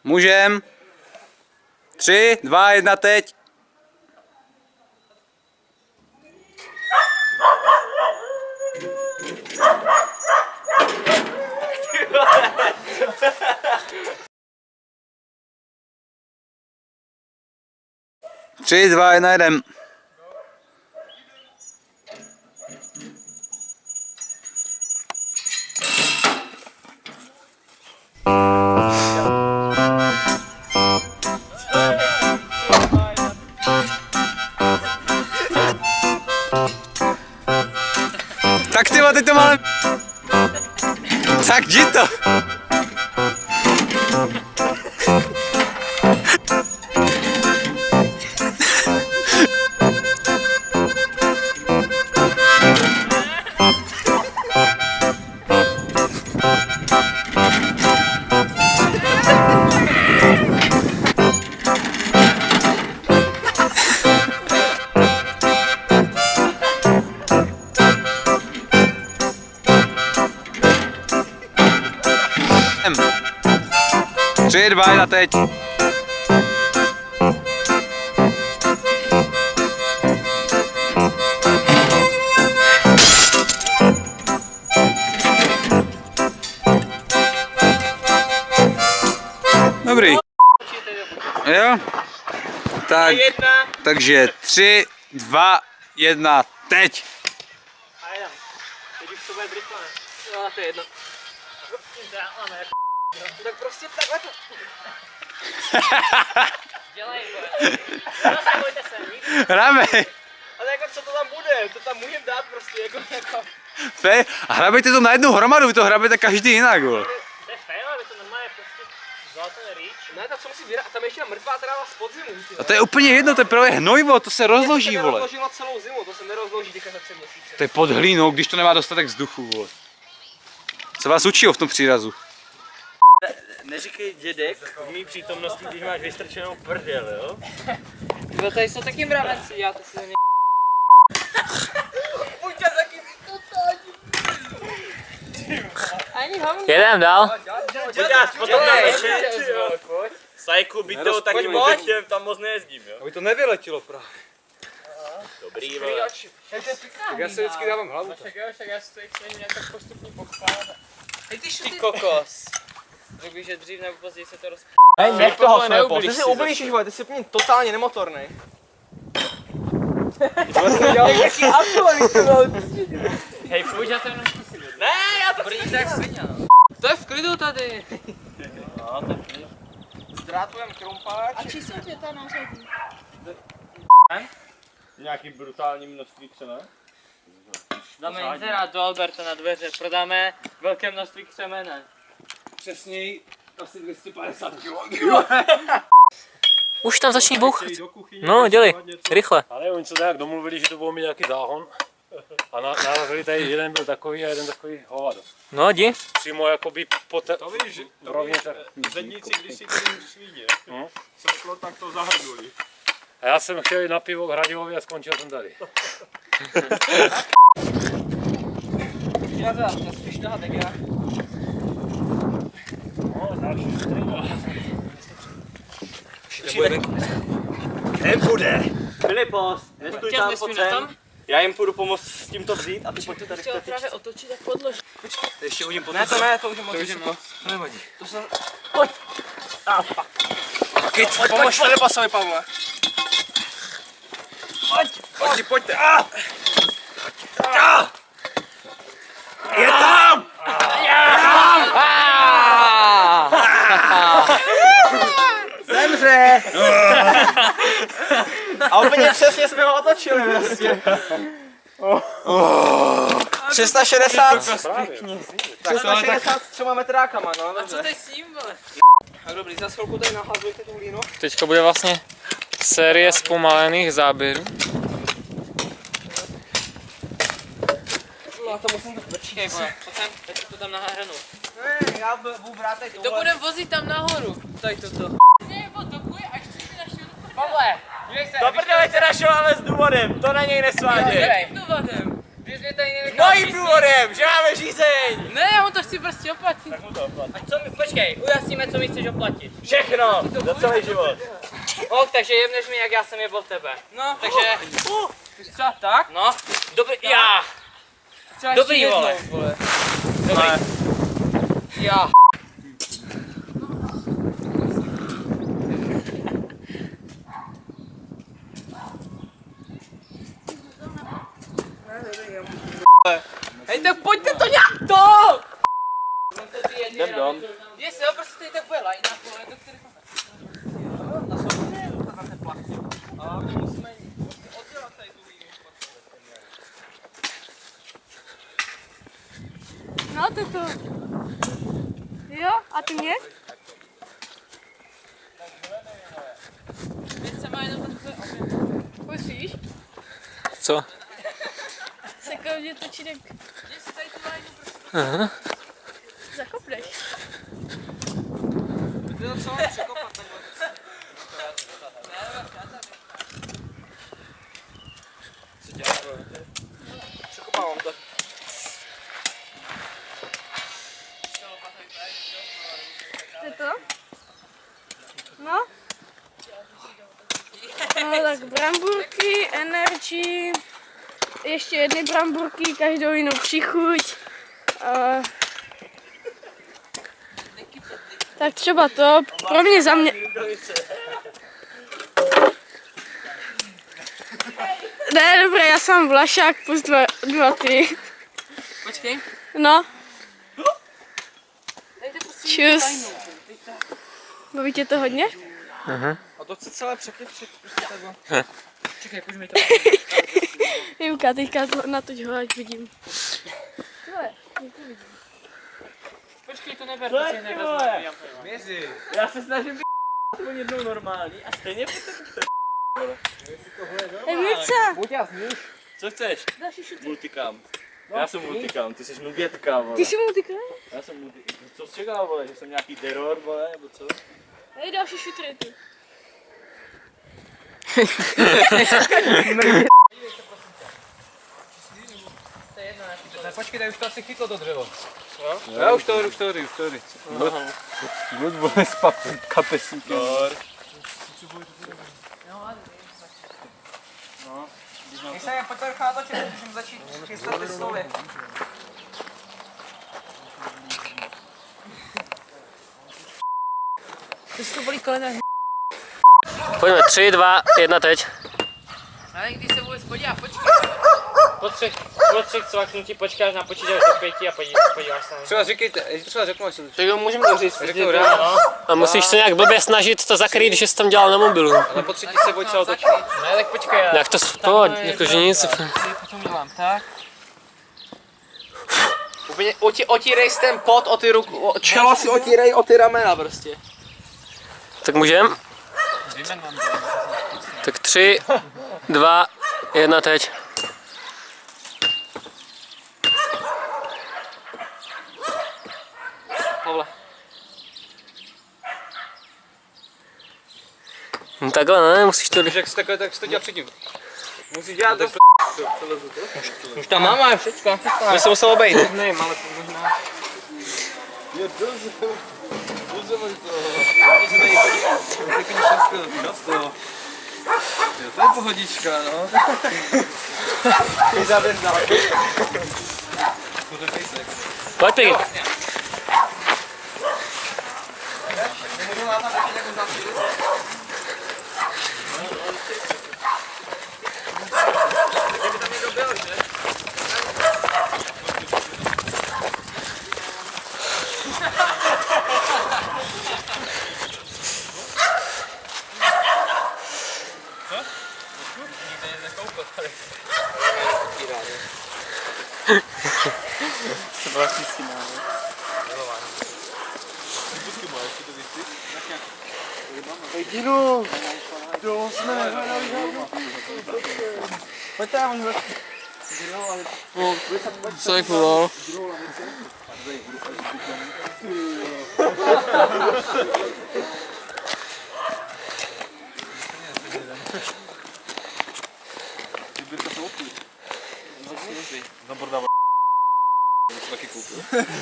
Můžem. 3, 2, 1, teď. Tři, dva, jedna, jedem. Tak ty teď to máme. Tak jdi to. Tři, dva, jedna, teď. Dobrý. Jo? Tak, takže 3, 2, 1, teď. A jedem. Teď už to bude rychle. No, to je jedno. Tak prostě takhle to... Dělej, nebojte se, nikdy. Hráme. Ale jako co to tam bude? To tam můžeme dát prostě jako... Fej, a hrabejte to na jednu hromadu, vy to hrabejte každý jinak, vole. To je fér, ale to normálně prostě vzal ten rýč. Ne, tak co musí vyrat, a tam ještě mrtvá tráva z podzimu. A to je úplně jedno, to je právě hnojivo, to se rozloží, vole. To se nerozložilo celou zimu, to se nerozloží teďka za 3 měsíce. To je pod hlínou, když to nemá dostatek vzduchu, vole. Co vás učí v tom přírazu? Neříkej dědek v mý přítomnosti, když máš vystrčenou prdel, jo? No tady jsou taky mravenci, já to si ne... Pojďte taky ani hovno. Jedem dál. Pojď potom na večer. Sajku by to taky může, tam moc nejezdím, jo? Aby to nevyletělo právě. Dobrý, vole. Tak já si vždycky dávám hlavu. Tak jo, tak já si to nějak tak postupně pochválat. Hej ty kokos. Řekl bych, že dřív nebo později se to roz... Hej, nech toho svépo. Ty si ublížíš, vole, ty jsi úplně totálně nemotornej. Hej, půjď, já to jenom zkusím. Ne, já to Brní tak svině, no. To je v klidu tady. No, tak je. Zdrátujeme krumpáč. A číslo ta na řadí. Nějaký brutální množství křeme? Dáme inzerát do Alberta na dveře, prodáme velké množství křemene. Přesněji asi 250 kg. Už tam začni bouchat. No, dělej, rychle. Ale oni se nějak domluvili, že to budou mít nějaký záhon. A narazili tady, jeden byl takový a jeden takový hovado. No, jdi. Přímo jakoby po té... To víš, rovně tak. zedníci, když si ten svíně, sešlo, tak to zahrnuli. A já jsem chtěl jít na pivo k Hradivovi a skončil jsem tady. Já spíš tahat, tak já. No, další střigo. Nebude. Filipos, nestůj Chtěl tam, nesmí pojď na sem. tom? Já jim půjdu pomoct s tím to vzít a ty pojďte tady Chtěl v té právě otočit a podložit. Ještě hodím potom. Ne, to ne, to už je moc vysoko. To nevadí. To se... Pojď! Pojď, pomož Filiposovi, Pavle. Pojďte. Je tam! Zemře! A úplně přesně jsme ho otočili vlastně. 360 360 s 3 metrákama, no. A co teď s tím, vole? Tak dobrý, za chvilku tady nahazujte tu hlínu. Teďka bude vlastně série zpomalených záběrů. No to musím počkej, vole. Teď to tam nahranu. Ne, já budu brát tady tohle. To budem vozit tam nahoru. Tady toto. Ne, dokuj, až přijde na šilu. Pavle, dívej se. Do prdele tě našel, ale s důvodem, to na něj nesváděj. Jakým důvodem? Mojím důvodem, že máme řízeň! Ne, já mu to chci prostě oplatit. Počkej, ujasníme, co mi chceš oplatit. Všechno, za celý život. Takže jebneš mi, jak já jsem jebl tebe. No, takže... Třeba tak? No, dobrý, já. Třeba Dobrý, ještě vole. jednou, vole. Dobrý. Já. Hej, tak pojďte to nějak to! Jdem dom. Jestli jo, prostě tady tak bude lajna, vole, do kterého... Na sobě, na té plachty. A my musíme oddělat tady tu línu. No to to. Jo, a ty mě? Teď se má jenom takhle Musíš? Co? Sekal mě točí tak Když si tady tu lajnu prostě... zakopneš. To co? Překopat nebo... Co děláš? Překopávám to. To je to? No? No tak bramburky, energy, ještě jedny bramburky, každou jinou přichuť. Tak třeba to, pro mě za mě... Ne, dobré, já jsem Vlašák, plus dva ty. Počkej. No. Čus. Baví tě to hodně? A to chce celé překypřit, prostě takhle. Čekaj, pojď mi to. Jimka, teďka natoč ho, ať vidím. Počkej, to neber, to si nevezme. Mězi. Já se snažím být aspoň jednou normální a stejně Jimce, Buď já zníš. Co chceš? další šutry. Multicam. Já jsem multicam, ty jsi nugetka, vole. Ty jsi multikam? Já jsem multicam. Co jsi čekal, vole? Že jsem nějaký teror, vole, nebo co? Hej, další šutry ty. Ne, počkej, tady už to asi chytlo to dřevo. Jo, už to jde. Buď vole s kapesníkem. Když se je pojďte rychle natočit, můžeme začít chystat ty slovy. To si to bolí kolena. Pojďme, 3, 2, 1 teď. Ale když se vůbec podívá, počkej. Po třech cvaknutí počkáš na počítač do 5 a podíváš se na Třeba říkejte, třeba řeknu, až Tak jo, můžeme to říct. řeknu rád, A musíš se nějak blbě snažit to zakrýt, že jsi tam dělal na mobilu. ale po třetí se pojď se otočit. Ne, tak počkej. Jak to spod, jakože nic. Potom dělám tak. Úplně otírej si ten pot o ty ruku, čelo si otírej o ty ramena prostě. Tak můžem? Tak 3, 2, 1 teď. Pavle. No takhle ne, musíš to... Jak jsi takhle, tak jsi to dělal předtím. Musíš dělat to. Už tam máme všechno. To se muselo obejít. Nevím, ale to možná... To je pohodička, no. Pojď Piggy. Co je cool?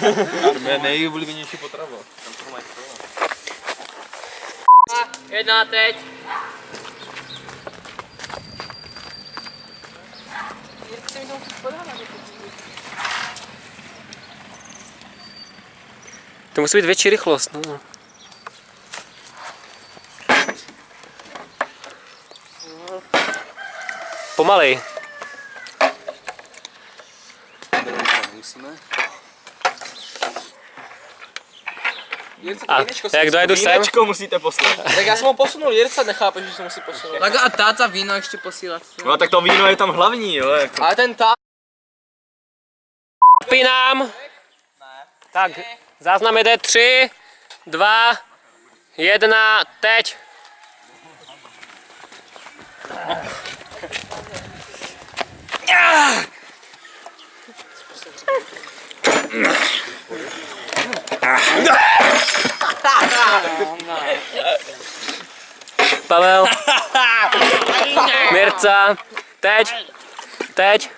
To je nejoblíbenější potrava. 1 teď. To musí být větší rychlost. No. Pomalej. A jak dojedu sem? Vínečko musíte poslat. Tak já jsem ho posunul, Jirca nechápe, že se musí posunout. Tak a táta víno ještě posílat. No tak to víno je tam hlavní, jo. Jako. Ale ten tá... Zapínám. Tak, záznam jede 3, 2, 1, teď. Pavel. Mirca. Teď. Teď.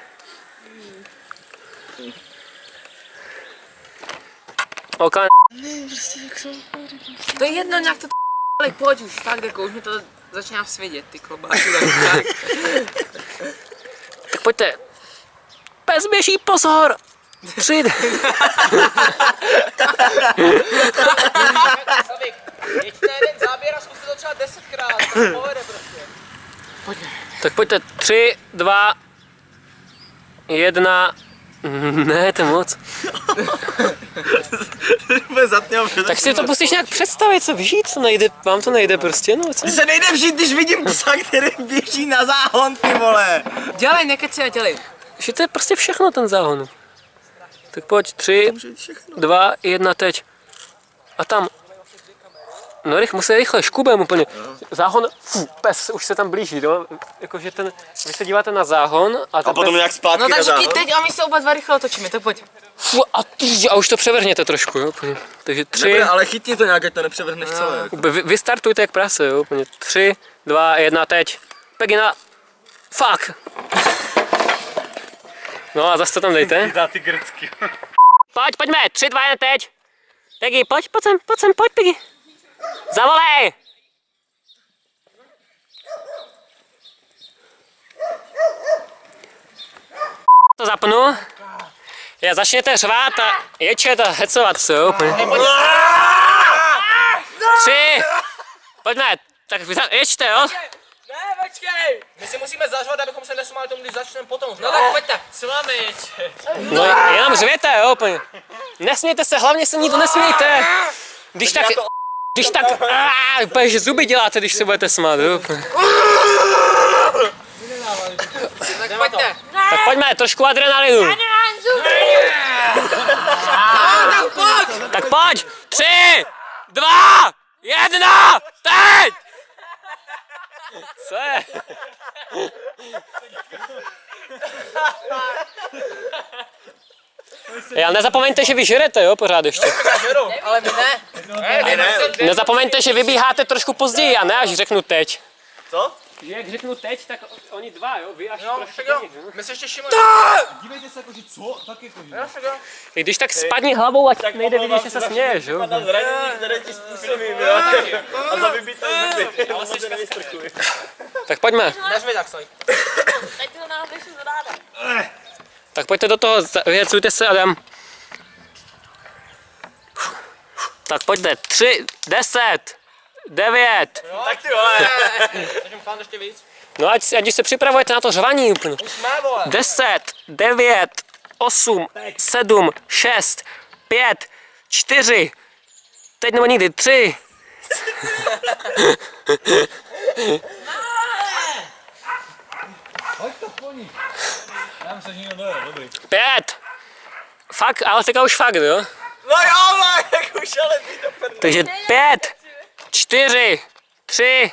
Oka. To je jedno, nějak to ale pojď už, fakt jako už mi to začíná svědět, ty klobáky. Tak pojďte. Pes běží, pozor. 3. Jeď na jeden záběr a zkuste to třeba 10krát, to povede prostě. Tak pojďte, 3, 2, 1. Ne, to je moc. Tak si to musíš nějak představit, co víš, co nejde, vám to nejde prostě, no co? Se nejde vžít, když vidím psa, který běží na záhon, ty vole. Dělej, nekeci a dělej. Že to je prostě všechno ten záhon. Tak pojď, 3, 2, 1, teď. A tam. No musí rychle, škubem úplně. Záhon, pes už se tam blíží, no. Jakože ten, vy se díváte na záhon a ten A potom pes, jak zpátky No na takže záhon. ty teď a my se oba dva rychle otočíme, tak pojď. a už to převrhněte trošku, jo, úplně. Takže 3, Nebude, ale chytni to nějak, ať to nepřevrhneš celé. Jako. vy startujte jak prase, jo, úplně. 3, 2, 1, teď. Pegina, fuck. No a zase to tam dejte. Dá ty grcky. Pojďme, 3, 2, 1, teď. Peggy, pojď sem, pojď Peggy. Zavolej! To zapnu. Já začněte řvát a ječet a hecovat se, jo. 3. Pojďme, tak ječte, jo. Ne, počkej! My si musíme zařvat, abychom se nesmáli tomu, když začneme potom. No tak pojďte, co máme ječet? No jenom řvěte, jo, úplně. Nesmějte se, hlavně se nikdo nesmějte. Když tak, úplně, že zuby děláte, když se budete smát, jo. Tak pojďte. Tak pojďme, trošku adrenalinu. Tak pojď, 3, 2, 1, teď! Co je? Ale nezapomeňte, že vy žerete, jo, pořád ještě. Ale my ne. Nezapomeňte, že vybíháte trošku později a ne až řeknu teď. Co? Jak řeknu teď, tak oni dva, jo, vy až No, trošku však jo. později, jo. My se ještě všimli. Dívejte se jako, že co? Tak jako, že... Jo, však jo. I když tak spadni hlavou, ať nejde vidět, že se směješ, jo. Na zranění, které ti způsobím, jo. A za vybité zuby. Ale se nevystrkuj. Tak pojďme. Nezmi tak stoj. Teď to nám vyšlo zadáme. Tak pojďte do toho, vyhecujte se a jdem. Tak pojďte, 3, 10, 9. Tak ty vole. Takže pán ještě víc. No ať se připravujete na to řvaní úplně. Už jsme, vole. 10, 9, 8, 7, 6, 5, 4, teď nebo nikdy, 3. Hoď to po ní. Nám se nikdo dojde, dobrý. 5. Fakt, ale teďka už fakt, jo? No jo, jak už ale ty do prdele. Takže 5, 4, 3,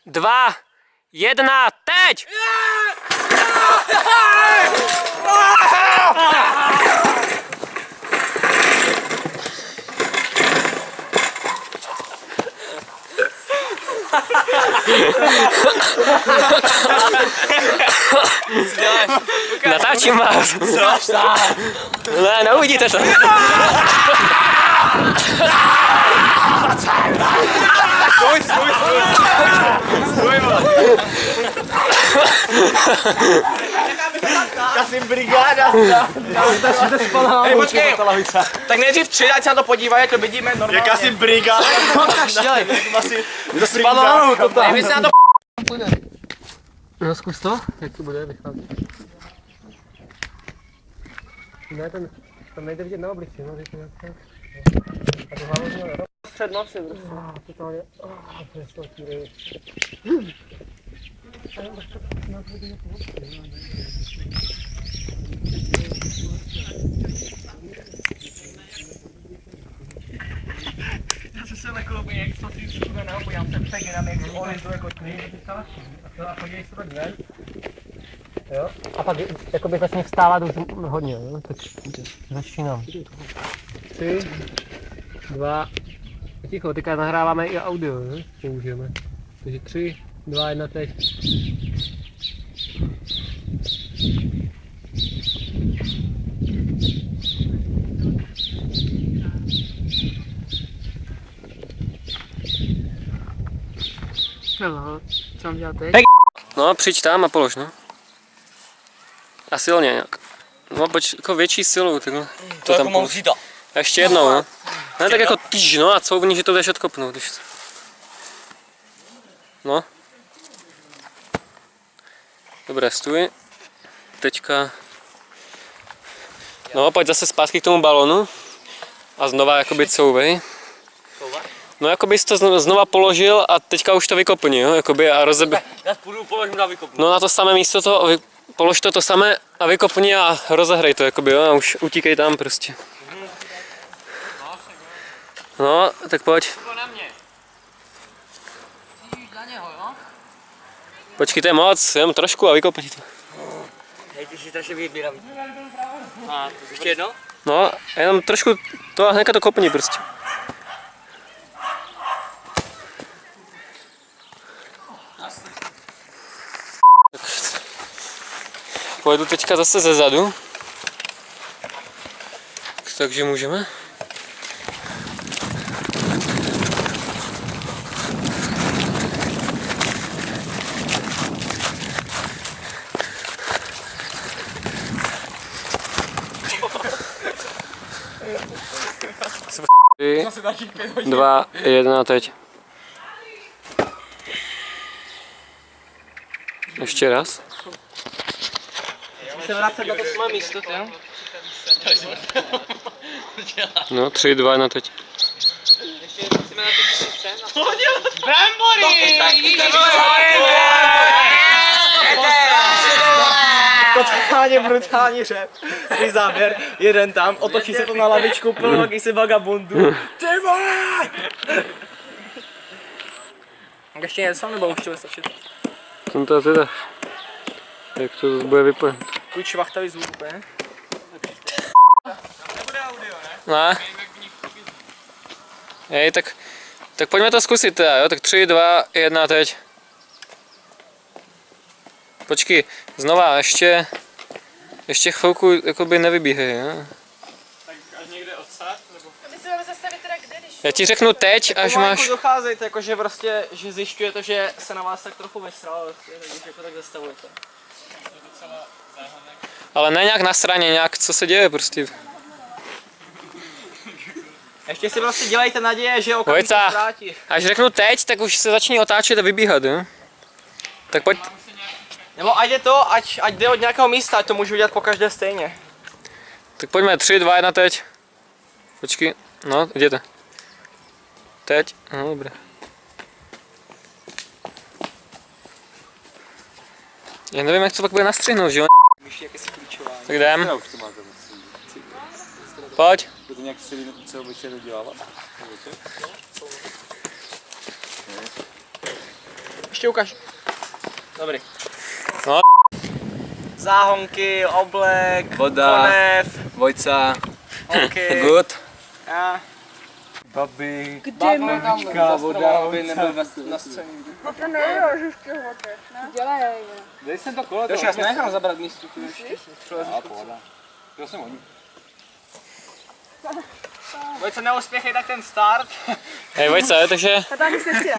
2, 1, teď! Natáčím vás. Co? Ne, neuvidíte to. Kasim brigáda. Hej, počkej. Tak nejdřív přijď, ať se na to podívají, to vidíme normálně. Jak asi brigáda. Spalánu to tam. My se na to No zkus to, jak to bude vycházet. Ne, tam nejde vidět na obličej, no, víte, jak to. A to hlavně mělo střed nosy, prostě. Totálně, to je stoký. Já jsem se nekloubí, jak to ty studeného, podívám se peginám, jak to olizuje kotný. A podívej se tak ven. Jo? A pak jakoby začne vstávat už hodně, jo? Tak začínám. 3, 2, ticho, teďka nahráváme i audio, jo? Použijeme. Takže 3, 2, 1, teď. Hello, co mám dělat teď? No, přijď tam a polož, no. A silně nějak. No, jako větší silou, takhle. To tam polož. A ještě jednou, no. Ne, tak jako týž, no a couvni, že to jdeš odkopnout. Když... No. Dobré, stůj. Teďka... No, pojď zase zpátky k tomu balonu. A znova jakoby couvej. No, jakoby jsi to znova položil a teďka už to vykopni, jo, jakoby a rozebe... Já půjdu položím na vykopnu. No, na to samé místo to, polož to samé a vykopni a rozehrej to, jakoby, jo, a už utíkej tam prostě. No, tak pojď. Počkej, to je moc, jenom trošku a vykopni to. Hej, ty jsi strašně vybíravý. A ještě jedno? No, jenom trošku to a hnedka to kopni prostě. Pojedu teďka zase ze zadu. Takže můžeme. Tři, 2, 1, teď. Ještě raz. se vracet na to samé místo, jo? No, 3, 2, 1, teď. Brambory! Totálně brutální řep. Takový záběr, jeden tam, otočí se to na lavičku, plno jakýsi vagabundu. Ty vole! Ještě něco, nebo už to stačit? Jsem to teda. Jak to bude vypadat? Takový čvachtavý zvuk, ne? Nebude audio, ne? Ne. Hej, tak pojďme to zkusit teda, jo? Tak 3, 2, 1, teď. Počkej, znova, ještě chvilku jakoby nevybíhej, jo? Tak až někde odsad, nebo? My se máme zastavit teda kde, když... Já ti řeknu teď, až máš... docházejte, jakože prostě, že zjišťujete, že se na vás tak trochu vysral, takže jako tak zastavujete. Ale ne nějak na straně, nějak co se děje prostě. Ještě si prostě dělejte naděje, že okamžitě se Vojca, vrátí. až řeknu teď, tak už se začni otáčet a vybíhat, jo? Tak pojď. Nebo ať je to, ať jde od nějakého místa, ať to můžu udělat po každé stejně. Tak pojďme, 3, 2, 1, teď. Počkej, no, jděte. Teď, no dobré. Já nevím, jak to pak bude nastřihnout, že jo? Tak jdem. Pojď. To nějak se obyčej dodělávat? Ještě ukaž. Dobrý. No. Záhonky, oblek, Voda. konev, Vojca. holky. Good. A Babi, Kde mám? babička, voda, aby nebyl na scéně. No to nejo, že ještě hodeš, ne? Dělej. Dej jsem to kolo. Još já si nechám zabrat místo. Já jsem hodně. Vojce, neuspěchej tak ten start. Hej, Vojce, takže A tam se chci.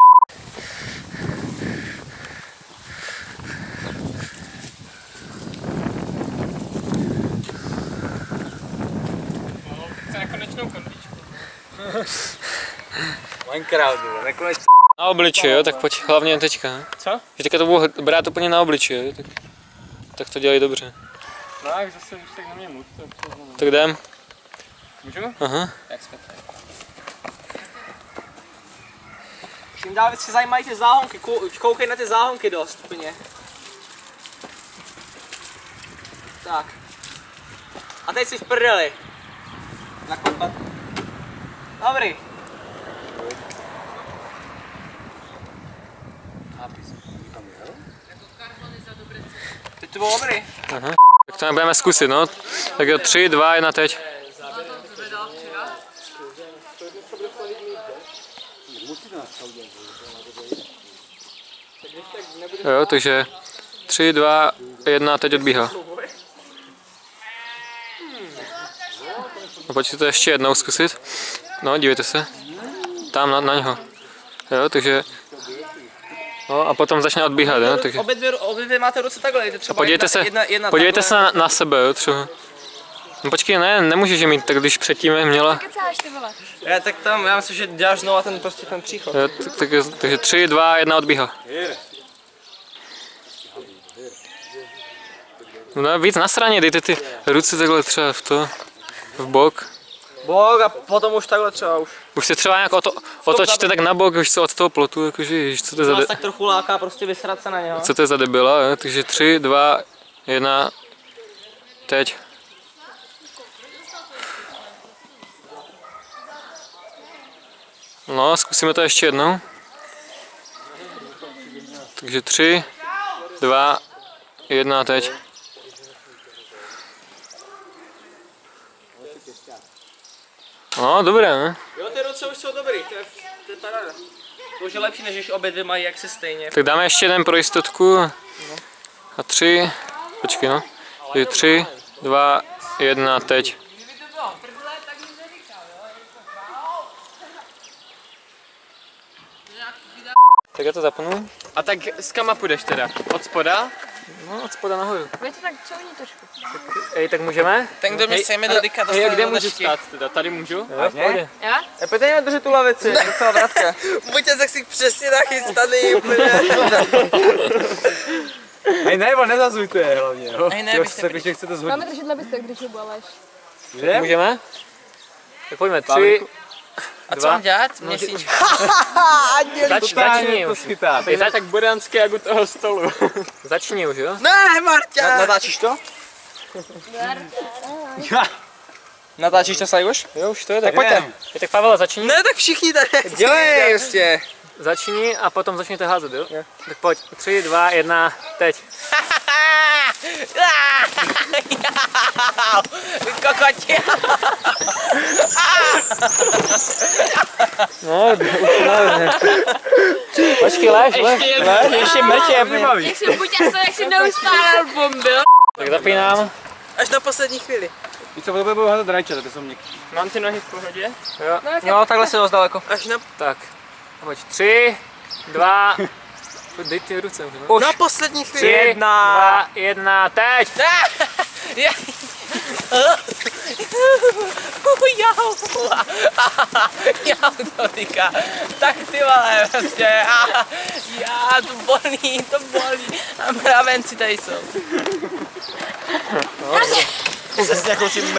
Minecraft, nakonec. na obličej, jo, tak pojď hlavně teďka. Co? Že teďka to budu brát úplně na obličej, jo, tak to dělají dobře. No jak zase už tak na mě mluv, Tak jdem. Můžu? Aha. Jak jsme tady? Čím dál víc se zajímají ty záhonky, koukej na ty záhonky dost úplně. Tak. A teď jsi v prdeli. Naklepat. Dobrý. Teď to bylo dobrý. Tak to budeme zkusit, no. Tak jo, 3, 2, 1, teď. Jo, takže 3, 2, 1, teď odbíhá. A pojďte to ještě jednou zkusit. No, dívejte se. Tam na něho. Jo, takže... No a potom začne odbíhat, jo, takže... Obě dvě máte ruce takhle, je třeba Podívejte se, podívejte se na sebe, jo, třeba. No počkej, ne, nemůžeš je mít, tak když předtím měla. Kecáš ty vole. Tak tam, já myslím, že děláš znova ten příchod. Jo, takže 3, 2, 1 odbíhá. No víc na straně, dejte ty ruce takhle třeba v bok. Bok a potom už takhle třeba už. Už se třeba nějak otočte tak na bok, už se od toho plotu, jakože, ježiš, co to je za Nás tak trochu láká prostě vysrat se na něho. co to je za debila, jo? Takže 3, 2, 1, teď. No, zkusíme to ještě jednou. Takže 3, 2, 1, teď. No, dobré, ne? Jo, ty ruce už jsou dobrý, to je paráda. To už je lepší, než když obě dvě mají jak se stejně. Tak dáme ještě jeden pro jistotku. A 3, počkej no. 3, 2, 1, teď. Tak já to zapnu. A tak s kama půjdeš teda? Od spoda? No, od spoda nahoru. Pojďte tak couvni trošku. Ej, tak můžeme? Ten, kdo mě sejme do dyka, dostane Kde do můžu tašky. stát teda? Tady můžu? Jo, v pohodě. Já? Pojďte jenom držet tu lavici, je docela vratka. Buďte tak si přesně nachystaný úplně. Hej, ne, on nezazujte hlavně, jo. Hej, ne, Jo, byste se když chcete zhodit. Máme držet lebice, když ubaleš. Můžeme? Tak pojďme, 3, A co mám dělat? Měsíč. začni to už. schytá. Ty tak buranský jak u toho stolu. Začni už, jo? Ne, Marťa! Natáčíš to? Natáčíš to, Sajboš? Jo, už to je, Tak pojďte. Tak Pavel, začni. Ne, tak všichni tady. Dělej, prostě. Začni a potom začněte házet, jo? Tak pojď, 3, 2, 1, teď. Kokoti. No, počkej, lež. Ještě mrtě. Jak si buď jak si neustálel bombil. Tak zapínám. Až na poslední chvíli. Víš co, budu házet rajče, tak jsou měkký. Mám ty nohy v pohodě? Jo. No, takhle se dost daleko. Až na... Tak, pojď, 3, 2, dej ty ruce. No. Na poslední 3, chvíli. 2, 1, teď. Já to týká. Tak ty vole, prostě. Já, to bolí. A mravenci tady jsou.